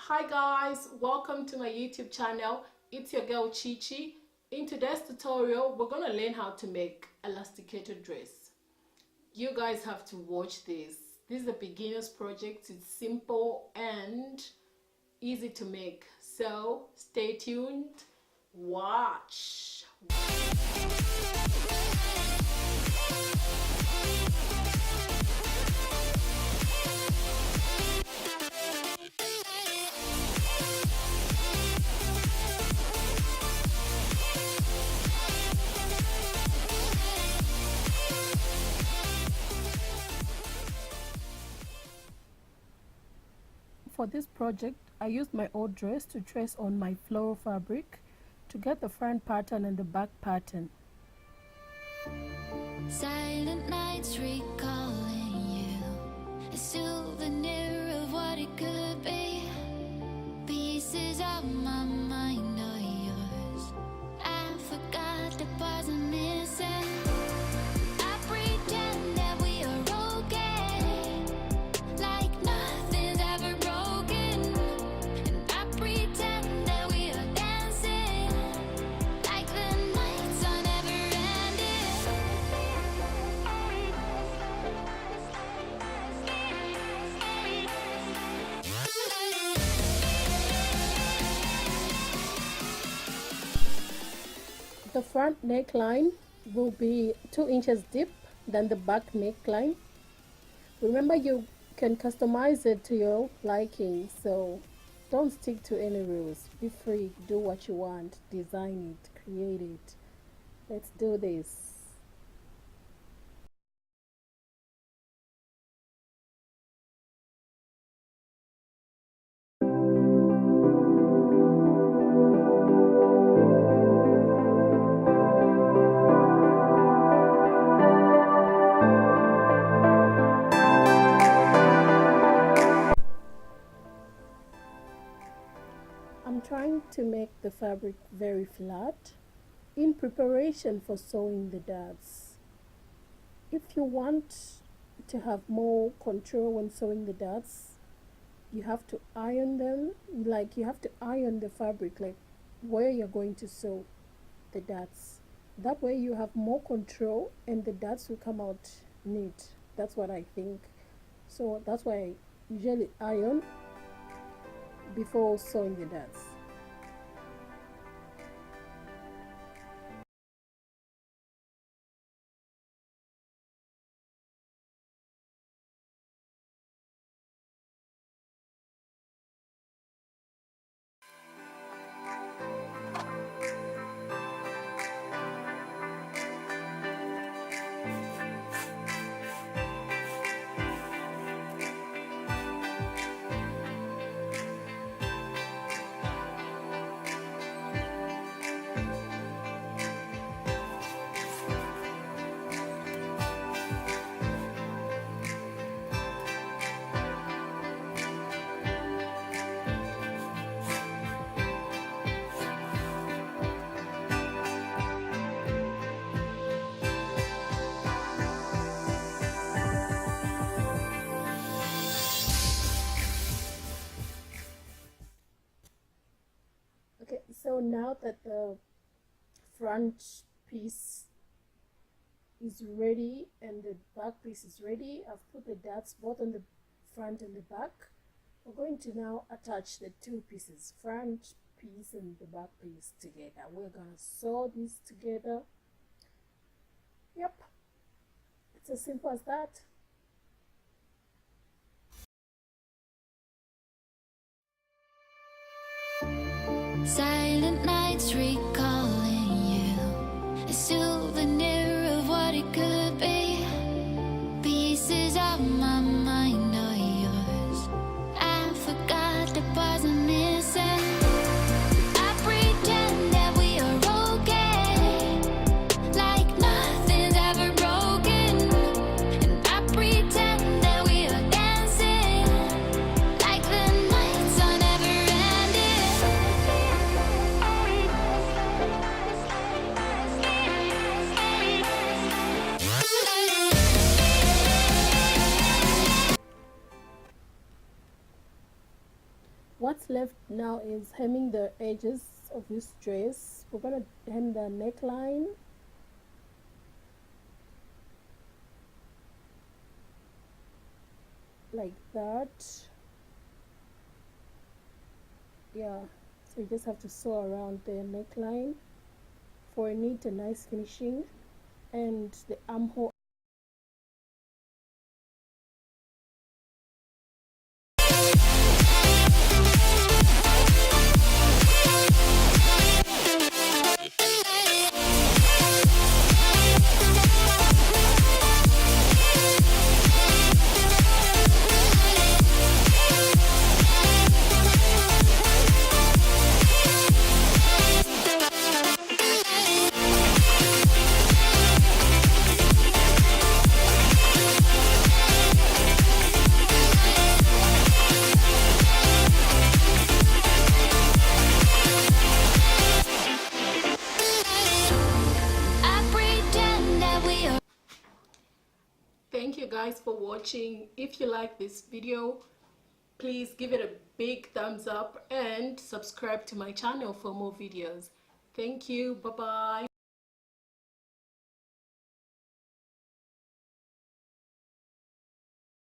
Hi guys, welcome to my YouTube channel. It's your girl Chichi. In today's tutorial, we're gonna learn how to make elasticated dress. You guys have to watch this. This is a beginner's project. It's simple and easy to make. So stay tuned. Watch. For this project, I used my old dress to trace on my floral fabric to get the front pattern and the back pattern. Silent nights recalling you, a souvenir of what it could be. Pieces of my mind are yours. I forgot the parts I'm missing. I pretend that we are okay, like nothing's ever broken. And I pretend that we are dancing, like the nights are never ending. The front neckline will be 2 inches deep than the back neckline. Remember, you can customize it to your liking, so don't stick to any rules. Be free, do what you want, design it, create it. Let's do this. I'm trying to make the fabric very flat in preparation for sewing the darts. If you want to have more control when sewing the darts, you have to iron them, like you have to iron the fabric, like where you're going to sew the darts. That way you have more control and the darts will come out neat. That's what I think. So that's why I usually iron before sewing the darts. Okay, so now that the front piece is ready and the back piece is ready, I've put the darts both on the front and the back. We're going to now attach the two pieces, front piece and the back piece together. We're gonna sew this together. Yep, it's as simple as that. Silent nights recalling you, a souvenir of what it could be. Pieces of my mind are yours. I forgot the parts I'm missing. I pretend that we are okay, like nothing's ever broken. And I pretend that we are dancing, like the nights are never ending. What's left now is hemming the edges of this dress. We're gonna hem the neckline, like that. Yeah, so you just have to sew around the neckline for a neat and nice finishing. And the armhole, I pretend that we are. thank you guys for watching. If you like this video, please give it a big thumbs up and subscribe to my channel for more videos. Thank you. Bye bye.